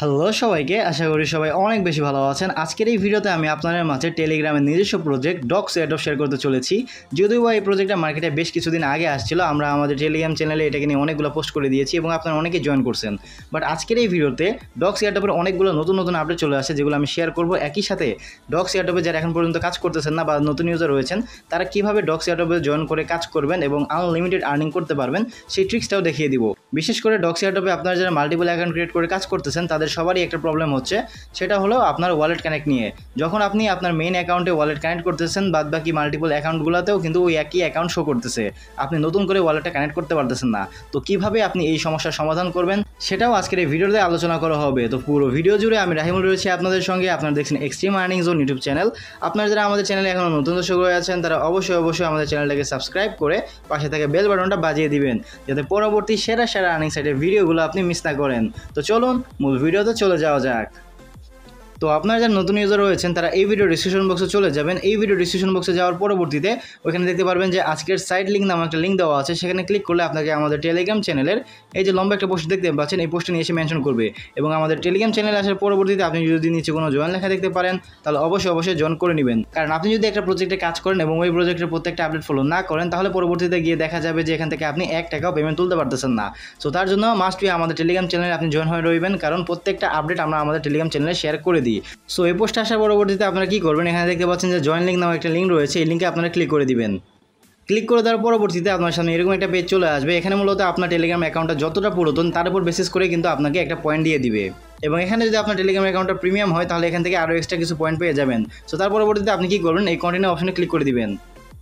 Hello সবাইকে, আশা করি সবাই অনেক বেশি ভালো আছেন। আজকের এই ভিডিওতে আমি আপনাদের মাঝে টেলিগ্রামের নিজস্ব প্রজেক্ট ডক্স এয়ারড্রপ শেয়ার করতে চলেছি। যদিও বা এই প্রজেক্টটা মার্কেটে বেশ কিছুদিন আগে আসছিল, আমরা আমাদের টেলিগ্রাম চ্যানেলে এটাকে নিয়ে অনেকগুলো পোস্ট করে দিয়েছি এবং আপনারা অনেকেই জয়েন করছেন। বাট আজকের এই ভিডিওতে ডক্স এয়ারড্রপের অনেকগুলো নতুন আপডেট চলে আসে, যেগুলো আমি শেয়ার করব। একই সাথে ডক্স এয়ারড্রপে যারা এখন পর্যন্ত কাজ করতেছেন না বা নতুন ইউজার রয়েছেন, তারা কীভাবে ডক্স এয়ারড্রপে জয়েন করে কাজ করবেন এবং আনলিমিটেড আর্নিং করতে পারবেন সেই ট্রিক্সটাও দেখিয়ে দিব। বিশেষ করে ডক্স এয়ারড্রপে আপনারা যারা মাল্টিপল অ্যাকাউন্ট ক্রিয়েট করে কাজ করতেছেন, তাদের সবারই একটা প্রবলেম হচ্ছে, সেটা হলো আপনার ওয়ালেট কানেক্ট নিয়ে। যখন আপনি আপনার মেইন অ্যাকাউন্টে ওয়ালেট কানেক্ট করতেছেন, বাদ বাকি মাল্টিপল অ্যাকাউন্টগুলোতেও কিন্তু ওই একই অ্যাকাউন্ট শো করতেছে, আপনি নতুন করে ওয়ালেটটা কানেক্ট করতে পারতেছেন না। তো কিভাবে আপনি এই সমস্যার সমাধান করবেন সেটাও আজকের এই ভিডিওতে আলোচনা করা হবে। তো পুরো ভিডিও জুড়ে আমি রাহিমুল রয়েছি আপনাদের সঙ্গে। আপনারা দেখছেন extreme earning zone YouTube channel. আপনারা যারা আমাদের চ্যানেলে এখনও নতুন দর্শক হয়ে আছেন, তারা অবশ্যই আমাদের চ্যানেলটাকে সাবস্ক্রাইব করে পাশে থাকা বেল বাটনটা বাজিয়ে দিবেন, যাতে পরবর্তী সেরা আর্নিং সাইটের ভিডিওগুলো আপনি মিস না করেন। তো চলুন মূল ভিডিওতে চলে যাওয়া যাক। তো আপনারা যারা নতুন ইউজার রয়েছেন, তারা এই ভিডিও ডিসক্রিপশন বক্সে চলে যাবেন। এই ভিডিও ডিসক্রিপশন বক্সে যাওয়ার পরবর্তীতে ওইখানে দেখতে পারবেন যে আজকের সাইট লিঙ্ক নামে একটা লিঙ্ক দেওয়া আছে। সেখানে ক্লিক করলে আপনাকে আমাদের টেলিগ্রাম চ্যানেলের এই যে লম্বা একটা পোস্ট দেখতে পাচ্ছেন, এই পোস্টে নিয়ে এসে মেনশন করবে এবং আমাদের টেলিগ্রাম চ্যানেলে আসার পরবর্তীতে আপনি যদি নিচে কোনো জয়েন লেখা দেখতে পারেন, তাহলে অবশ্যই জয়েন করে নেবেন। কারণ আপনি যদি একটা প্রজেক্টে কাজ করেন এবং ওই প্রজেক্টের প্রত্যেকটা আপডেট ফলো না করেন, তাহলে পরবর্তীতে গিয়ে দেখা যাবে যে এখান থেকে আপনি 1 টাকাও পেমেন্ট তুলতে পারতেছেন না। সো তার জন্য মাস্ট বি আমাদের টেলিগ্রাম চ্যানেলে আপনি জয়েন হয়ে রইবেন, কারণ প্রত্যেকটা আপডেট আমরা আমাদের টেলিগ্রাম চ্যানেলে শেয়ার করে দিই। সো এই পোস্টে আসার পরবর্তীতে আপনারা কী করবেন, এখানে দেখতে পাচ্ছেন যে জয়েন লিঙ্ক নামে একটা লিঙ্ক রয়েছে, এই লিঙ্কে আপনারা ক্লিক করে দিবেন। ক্লিক করে দেওয়ার পরবর্তীতে আপনার সামনে এরকম একটা পেজ চলে আসবে। এখানে মূলত আপনার টেলিগ্রাম অ্যাকাউন্টটা যতটা পুরাতন তার উপর বেসিস করে কিন্তু আপনাকে একটা পয়েন্ট দিয়ে দিবে। এবং এখানে যদি আপনার টেলিগ্রাম অ্যাকাউন্টটা প্রিমিয়াম হয়, তাহলে এখান থেকে আরও এক্সট্রা কিছু পয়েন্ট পেয়ে যাবেন। সো তার পরবর্তীতে আপনি কী করবেন, এই কন্টিনিউ অপশনে ক্লিক করে দিবেন।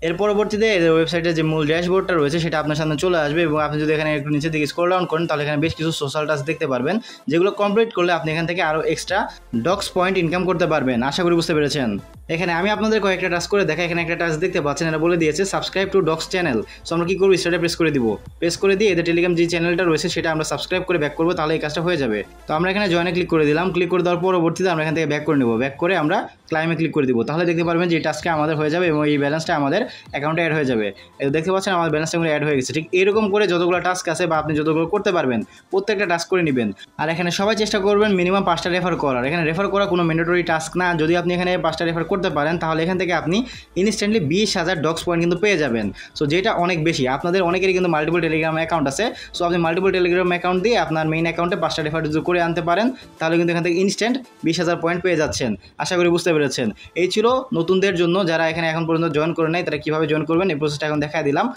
এর পরবর্তীতে ওয়েবসাইটের যে মূল ড্যাশবোর্ডটা রয়েছে সেটা আপনার সামনে চলে আসবে এবং আপনি যদি এখানে একটু নিচের দিকে স্ক্রল ডাউন করেন, তাহলে এখানে বেশ কিছু সোশ্যাল টাস্ক দেখতে পারবেন, যেগুলো কমপ্লিট করলে আপনি এখান থেকে আরও এক্সট্রা ডক্স পয়েন্ট ইনকাম করতে পারবেন। আশা করি বুঝতে পেরেছেন। এখানে আমি আপনাদের কয়েকটা টাস্ক করে দেখা। এখানে একটা টাস্ক দেখতে পাচ্ছেন, এটা বলে দিয়েছে subscribe to docs channel. So আমরা কী করবো, স্টার্টে প্রেস করে দিব। প্রেস করে দিয়ে এদের টেলিগ্রাম যে চ্যানেলটা রয়েছে সেটা আমরা সাবস্ক্রাইব করে ব্যাক করবো, তাহলে এই কাজটা হয়ে যাবে। তো আমরা এখানে জয়েনে ক্লিক করে দিলাম। ক্লিক করে দেওয়ার পরবর্তীতে আমরা এখান থেকে ব্যাক করে নেব। ব্যাক করে আমরা ক্লাইমে ক্লিক করে দিব। তাহলে দেখতে পারবেন যে এই টাস্কটা আমাদের হয়ে যাবে এবং এই ব্যালেন্সটা আমাদের অ্যাকাউন্টে অ্যাড হয়ে যাবে। দেখতে পাচ্ছেন আমাদের ব্যালেন্সটা অ্যাড হয়ে গেছে। ঠিক এরকম করে যতগুলো টাস্ক আছে বা আপনি যতগুলো করতে পারবেন, প্রত্যেকটা টাস্ক করে নেবেন। আর এখানে সবাই চেষ্টা করবেন মিনিমাম 5টা রেফার করার। এখানে রেফার করা কোনো ম্যান্ডেটরি টাস্ক না। যদি আপনি এখানে 5টা রেফার করতে পারেন, তাহলে এখান থেকে আপনি ইনস্ট্যান্টলি 20,000 ডক্স পয়েন্ট কিন্তু পেয়ে যাবেন। সো যেটা অনেক বেশি। আপনাদের অনেকেরই কিন্তু মাল্টিপল টেলিগ্রাম অ্যাকাউন্ট আছে। সো আপনি মাল্টিপল টেলিগ্রাম অ্যাকাউন্ট দিয়ে আপনার মেইন অ্যাকাউন্টে 5টা রেফার যদি করে আনতে পারেন, তাহলে কিন্তু এখান থেকে ইনস্ট্যান্ট 20,000 পয়েন্ট পেয়ে যাচ্ছেন। আশা করি বুঝতে পেরেছেন। এই ছিল নতুনদের জন্য, যারা এখানে এখন পর্যন্ত জয়েন করে নাই, তারা কীভাবে জয়েন করবেন এই প্রসেসটা এখন দেখাই দিলাম।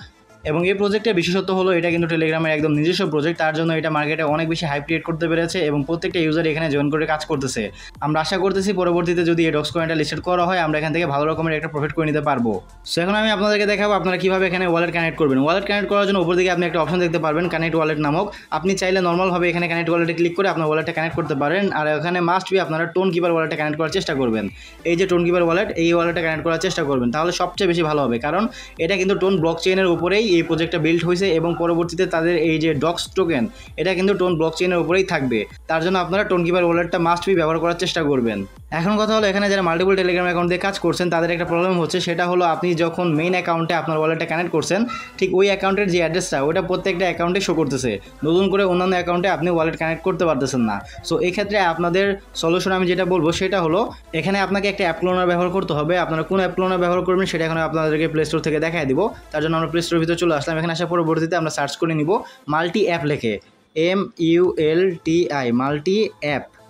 এবং এই প্রজেক্টের বিশেষত্ব হলো এটা কিন্তু টেলিগ্রামের একদম নিজস্ব প্রজেক্ট। তার জন্য এটা মার্কেটে অনেক বেশি হাইপ ক্রিয়েট করতে পেরেছে এবং প্রত্যেকটা ইউজার এখানে জয়েন করে কাজ করতেছে। আমরা আশা করতেছি পরবর্তীতে যদি এই ডক্স কয়েনটা লিস্টেড করা হয়, আমরা এখান থেকে ভালো রকমের একটা প্রফিট করে নিতে পারবো। সো এখন আমি আপনাদেরকে দেখাবো আপনারা কীভাবে এখানে ওয়ালেট কানেক্ট করবেন। ওয়ালেট কানেক্ট করার জন্য উপর দিকে আপনি একটা অপশন দেখতে পারবেন, কানেক্ট ওয়ালেট নামক। আপনি চাইলে নর্মালভাবে এখানে কানেক্ট ওয়ালেটে ক্লিক করে আপনার ওয়ালেটটা কানেক্ট করতে পারেন। আর এখানে মাস্ট বি আপনারা টোন কিপার ওয়ালেটটা কানেক্ট করার চেষ্টা করবেন। এই যে টোন কিপার ওয়ালেট, এই ওয়ালেটটা কানেক্ট করার চেষ্টা করবেন, তাহলে সবচেয়ে বেশি ভালো হবে। কারণ এটা কিন্তু টোন ব্লক চেইনের উপরেই এই প্রজেক্টটা বিল্ড হয়েছে এবং পরবর্তীতে তাদের এই যে ডক্স টোকেন, এটা কিন্তু টোন ব্লক চেইনের উপরেই থাকবে। তার জন্য আপনারা টোন কিপার ওয়ালেটটা মাস্ট বি ব্যবহার করার চেষ্টা করবেন। এখন কথা হলো, এখানে যারা মাল্টিপল টেলিগ্রাম অ্যাকাউন্ট দিয়ে কাজ করছেন, তাদের একটা প্রবলেম হচ্ছে, সেটা হলো আপনি যখন মেইন অ্যাকাউন্টে আপনার ওয়ালেটটা কানেক্ট করছেন, ঠিক ওই অ্যাকাউন্টের যে অ্যাড্রেসটা ওটা প্রত্যেকটা অ্যাকাউন্টে শো করতেছে। নতুন করে অন্যান্য অ্যাকাউন্টে আপনি ওয়ালেট কানেক্ট করতে পারতেছেন না। সো এই ক্ষেত্রে আপনাদের সলিউশন আমি যেটা বলবো সেটা হলো, এখানে আপনাকে একটা অ্যাপ ক্লোনার ব্যবহার করতে হবে। আপনারা কোন অ্যাপ ক্লোনার ব্যবহার করবেন সেটা এখন আপনাদেরকে প্লে স্টোর থেকে দেখাই দিব। তার জন্য আমরা প্লে স্টোরের ভিতরে চলে আসলাম। এখানে আসার পরবর্তীতে আমরা সার্চ করে নিব মাল্টি অ্যাপ লেখে, MULTI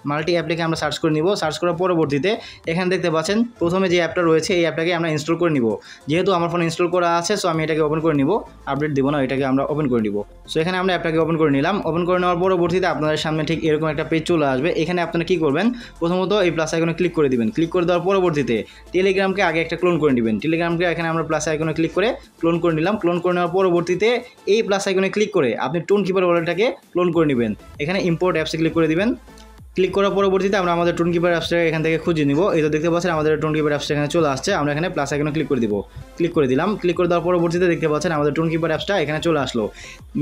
মাল্টি অ্যাপ লিখে আমরা সার্চ করে নিব। সার্চ করার পরবর্তীতে এখানে দেখতে পাচ্ছেন প্রথমে যে অ্যাপটা রয়েছে, এই অ্যাপটাকে আমরা ইনস্টল করে নিব। যেহেতু আমার ফোনে ইনস্টল করা আছে, সো আমি এটাকে ওপেন করে নিব। আপডেট দিব না, এটাকে আমরা ওপেন করে নিব। সো এখানে আমরা অ্যাপটাকে ওপেন করে নিলাম। ওপেন করে নেওয়ার পরবর্তীতে আপনাদের সামনে ঠিক এরকম একটা পেজ চলে আসবে। এখানে আপনারা কী করবেন, প্রথমত এই প্লাস আইকনে ক্লিক করে দিবেন। ক্লিক করে দেওয়ার পরবর্তীতে টেলিগ্রামকে আগে একটা ক্লোন করে নেবেন। টেলিগ্রামকে এখানে আমরা প্লাস আইকনে ক্লিক করে ক্লোন করে নিলাম। ক্লোন করে নেওয়ার পরবর্তীতে এই প্লাস আইকনে ক্লিক করে আপনি টোন কিপার ওয়ালেটটাকে ক্লোন করে নেবেন। এখানে ইম্পোর্ট অ্যাপসে ক্লিক করে দিবেন। ক্লিক করার পরবর্তীতে আমরা আমাদের টোন কিপার অ্যাপসটা এখান থেকে খুঁজে নিব। এই তো দেখতে পাচ্ছেন আমাদের টোন কিপার অ্যাপসটা এখানে চলে আসছে। আমরা এখানে প্লাস আইকনে ক্লিক করে দিব। ক্লিক করে দিলাম। ক্লিক করে দেওয়ার পরবর্তীতে দেখতে পাচ্ছেন আমাদের টোন কিপার অ্যাপসটা এখানে চলে আসলো।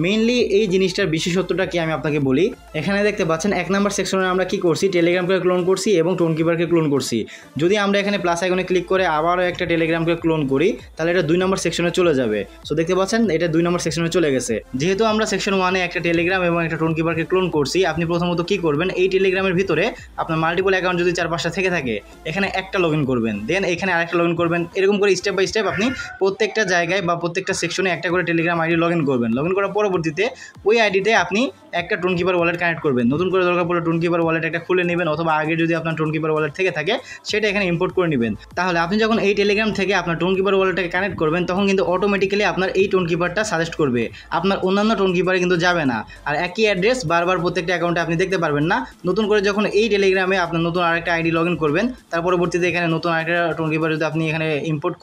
মেইনলি এই জিনিসটার বিশেষত্বটা কি আমি আপনাকে বলি। এখানে দেখতে পাচ্ছেন 1 নম্বর সেকশনে আমরা কি করছি, টেলিগ্রামকে ক্লোন করছি এবং টোন কিপারকে ক্লোন করছি। যদি আমরা এখানে প্লাস আইকনে ক্লিক করে আবারও একটা টেলিগ্রামকে ক্লোন করি, তাহলে এটা 2 নম্বর সেকশনে চলে যাবে। সো দেখতে পাচ্ছেন এটা 2 নম্বর সেকশনে চলে গেছে। যেহেতু আমরা সেকশন 1-এ একটা টেলিগ্রাম এবং একটা টোন কিপারকে ক্লোন করছি, আপনি প্রথমত কি করবেন, এই টেলিগ্রাম টেলিগ্রামের ভিতরে আপনার মাল্টিপল অ্যাকাউন্ট যদি 4-5টা থেকে থাকে, এখানে একটা লগ ইন করবেন, দেন এখানে আরেকটা লগ ইন করবেন, এরকম করে স্টেপ বাই স্টেপ আপনি প্রত্যেকটা জায়গায় বা প্রত্যেকটা সেকশনে একটা করে টেলিগ্রাম আইডি লগ ইন করবেন। লগ ইন করার পরবর্তীতে ওই আইডিতে আপনি একটা টোনকিপার ওয়ালেট কানেক্ট করবেন। নতুন করে দরকার পড়লে টোনকিপার ওয়ালেট একটা খুলে নেবেন, অথবা আগে যদি আপনার টোনকিপার ওয়ালেট থেকে থাকে সেটা এখানে ইম্পোর্ট করে নেবেন। তাহলে আপনি যখন এই টেলিগ্রাম থেকে আপনার টোনকিপার ওয়ালেটটাকে কানেক্ট করবেন, তখন কিন্তু অটোমেটিক্যালি আপনার এই টোনকিপারটা সাজেস্ট করবে, আপনার অন্যান্য টোনকিপারে কিন্তু যাবে না। আর একই অ্যাড্রেস বারবার প্রত্যেকটা অ্যাকাউন্টে আপনি দেখতে পারবেন না। নতুন করে যখন এই টেলিগ্রামে আপনার নতুন আরেকটা আইডি লগ ইন করবেন, তার পরবর্তীতে এখানে নতুন আরেকটা টোনকিপার যদি আপনি এখানে ইম্পোর্ট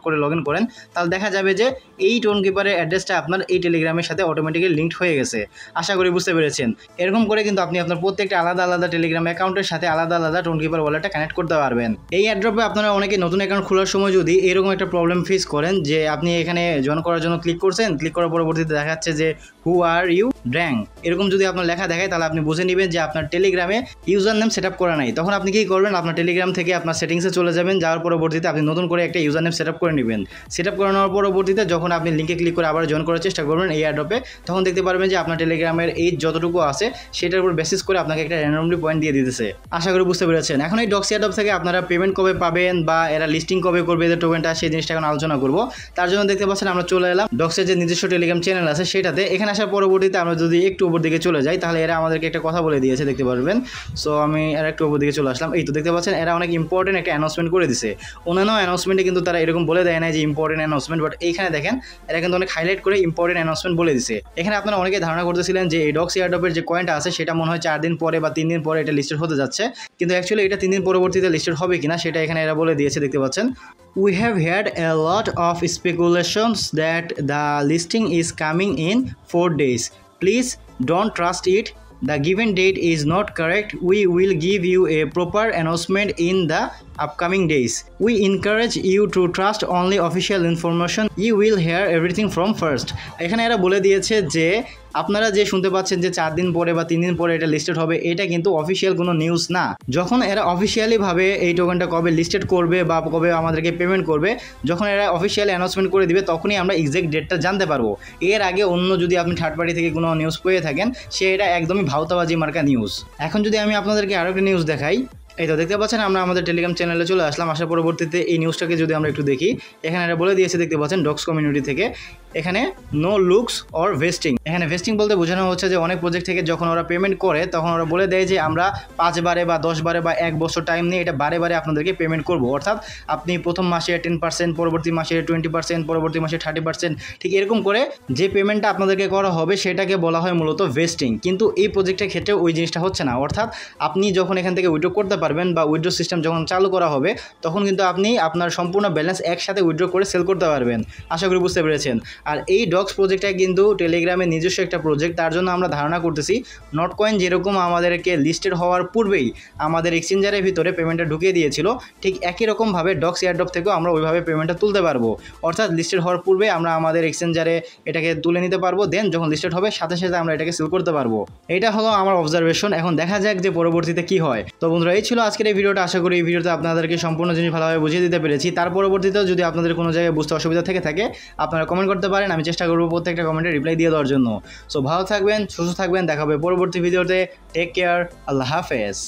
করে লগ ইন করেন, তাহলে দেখা যাবে যে এই টোনকিপারের অ্যাড্রেসটা আপনার এই টেলিগ্রামের সাথে অটোমেটিক্যালি লিঙ্কড হয়ে গেছে। আশা করি বুঝতে পেরেছেন। এরকম করে কিন্তু আপনি আপনার প্রত্যেকটা আলাদা আলাদা টেলিগ্রাম অ্যাকাউন্টের সাথে আলাদা আলাদা টোনকিপার ওয়ালেটটা কানেক্ট করতে পারবেন। এই অ্যাড্রপে আপনারা অনেকে নতুন অ্যাকাউন্ট খোলার সময় যদি এরকম একটা প্রবলেম ফেস করেন যে আপনি এখানে জয়েন করার জন্য ক্লিক করছেন, ক্লিক করার পরবর্তীতে দেখা যাচ্ছে যে হু আর ইউ ড্যাং, এরকম যদি আপনার লেখা দেখায়, তাহলে আপনি বুঝে নেবেন যে আপনার টেলিগ্রামে ইউজার নেম সেট আপ করা নাই। তখন আপনি কী করবেন, আপনার টেলিগ্রাম থেকে আপনার সেটিংসে চলে যাবেন, যাওয়ার পরবর্তীতে আপনি নতুন করে একটা ইউজার নেম সেট আপ করে নেবেন। সেট আপ করে নেওয়ার পরবর্তীতে যখন আপনি লিঙ্কে ক্লিক করে আবার জয়েন করার চেষ্টা করবেন এই অ্যাড্রপে, তখন দেখতে পারবেন যে আপনার টেলিগ্রামের এই যতটুকু আছে সেটার উপর বেসিস করে আপনাকে একটা র্যান্ডমলি পয়েন্ট দিয়ে দিতেছে। আশা করি বুঝতে পেরেছেন। এখন এই ডক্স অ্যাড্রপ থেকে আপনারা পেমেন্ট কবে পাবেন বা এরা লিস্টিং কবে করবে এদের টোকেনটা, সেই জিনিসটা এখন আলোচনা করব। তার জন্য দেখতে পাচ্ছেন আমরা চলে এলাম ডক্সের যে নিজস্ব টেলিগ্রাম চ্যানেল আছে সেটাতে। এখানে আসার পরবর্তীতে আমরা যদি একটু উপর দিকে চলে যাই, তাহলে এরা আমাদেরকে একটা কথা বলে দিয়েছে, দেখতে পারবেন। সো আমি এরা একটু উপর দিকে চলে আসলাম। এই তো দেখতে পাচ্ছেন এরা অনেক ইম্পর্টেন্ট একটা অ্যানাউন্সমেন্ট করে দিছে। অন্যান্য অ্যানাউন্সমেন্টে কিন্তু তারা এরকম বলে দেয় না যে ইম্পর্টেন্ট অ্যানাউন্সমেন্ট, বাট এইখানে দেখেন এরা কিন্তু অনেক হাইলাইট করে ইম্পর্টেন্ট অ্যানাউন্সমেন্ট বলে দিছে। এখানে আপনারা অনেকে ধারণা করতেছিলেন যে এই ডক্স এয়ারড্রপের যে কয়েনটা আছে সেটা মনে হয় 4 দিন পরে বা 3 দিন পরে এটা লিস্টেড হতে যাচ্ছে, কিন্তু অ্যাকচুয়ালি এটা 3 দিন পরবর্তীতে লিস্টেড হবে কিনা সেটা এখানে এরা বলে দিয়েছে, দেখতে পাচ্ছেন। We have had a lot of speculations that the listing is coming in 4 days. Please don't trust it. The given date is not correct. We will give you a proper announcement in the upcoming days. We encourage you to trust only official information. You will hear everything from first. এখানে এরা বলে দিয়েছে যে আপনারা যে শুনতে পাচ্ছেন যে 4 দিন পরে বা 3 দিন পরে এটা লিস্টেড হবে, এটা কিন্তু অফিসিয়াল কোনো নিউজ না। যখন এরা অফিসিয়ালি ভাবে এই টোকেনটা কবে লিস্টেড করবে বা কবে আমাদেরকে পেমেন্ট করবে, যখন এরা অফিসিয়ালি অ্যানাউন্সমেন্ট করে দিবে, তখনই আমরা এক্সাক্ট ডেটটা জানতে পারবো। এর আগে অন্য যদি আপনি থার্ড পার্টি থেকে কোনো নিউজ পেয়ে থাকেন, সে এটা একদমই ভাউতাবাজি মার্কা নিউজ। এখন যদি আমি আপনাদেরকে আরও একটা নিউজ দেখাই, এই তো দেখতে পাচ্ছেন আমরা আমাদের টেলিগ্রাম চ্যানেলে চলে আসলাম। আসার পরবর্তীতে এই নিউজটাকে যদি আমরা একটু দেখি, এখানে এরা বলে দিয়েছে, দেখতে পাচ্ছেন ডক্স কমিউনিটি থেকে, এখানে নো লুকস অর ভেস্টিং। এখানে ভেস্টিং বলতে বোঝানো হচ্ছে যে অনেক প্রজেক্ট থেকে যখন ওরা পেমেন্ট করে, তখন ওরা বলে দেয় যে আমরা 5 বারে বা 10 বারে বা 1 বছর টাইম নিয়ে এটা বারে বারে আপনাদেরকে পেমেন্ট করব। অর্থাৎ আপনি প্রথম মাসে 10%, পরবর্তী মাসে 20%, পরবর্তী মাসে 30%, ঠিক এরকম করে যে পেমেন্টটা আপনাদেরকে করা হবে সেটাকে বলা হয় মূলত ভেস্টিং। কিন্তু এই প্রজেক্টের ক্ষেত্রে ওই জিনিসটা হচ্ছে না। অর্থাৎ আপনি যখন এখান থেকে উইথড্র করতে পারবেন বা উইথড্র সিস্টেম যখন চালু করা হবে, তখন কিন্তু আপনি আপনার সম্পূর্ণ ব্যালেন্স একসাথে উইথড্র করে সেল করতে পারবেন। আশা করি বুঝতে পেরেছেন। আর এই ডক্স প্রজেক্টটা কিন্তু টেলিগ্রামের নিজস্ব একটা প্রজেক্ট। তার জন্য আমরা ধারণা করতেছি নটকয়েন যেরকম আমাদেরকে লিস্টেড হওয়ার পূর্বেই আমাদের এক্সচেঞ্জারের ভিতরে পেমেন্টটা ঢুকিয়ে দিয়েছিল, ঠিক একই রকমভাবে ডক্স এয়ারড্রপ থেকেও আমরা ওইভাবে পেমেন্টটা তুলতে পারবো। অর্থাৎ লিস্টেড হওয়ার পূর্বে আমরা আমাদের এক্সচেঞ্জারে এটাকে তুলে নিতে পারবো, দেন যখন লিস্টেড হবে সাথে সাথে আমরা এটাকে সেল করতে পারবো। এটা হলো আমার অবজারভেশন। এখন দেখা যাক যে পরবর্তীতে কি হয়। তো বন্ধুরা, এই ছিল আজকের এই ভিডিওটা। আশা করি এই ভিডিওতে আপনাদেরকে সম্পূর্ণ জিনিস ভালোভাবে বুঝিয়ে দিতে পেরেছি। তার পরবর্তীতেও যদি আপনাদের কোনো জায়গায় বুঝতে অসুবিধা থেকে থাকে, আপনারা কমেন্ট করতে পারেন। আমি চেষ্টা করবো প্রত্যেকটা কমেন্টে রিপ্লাই দিয়ে দেওয়ার জন্য। সো ভালো থাকবেন, সুস্থ থাকবেন, দেখা হবে পরবর্তী ভিডিওতে। টেক কেয়ার, আল্লাহ হাফেজ।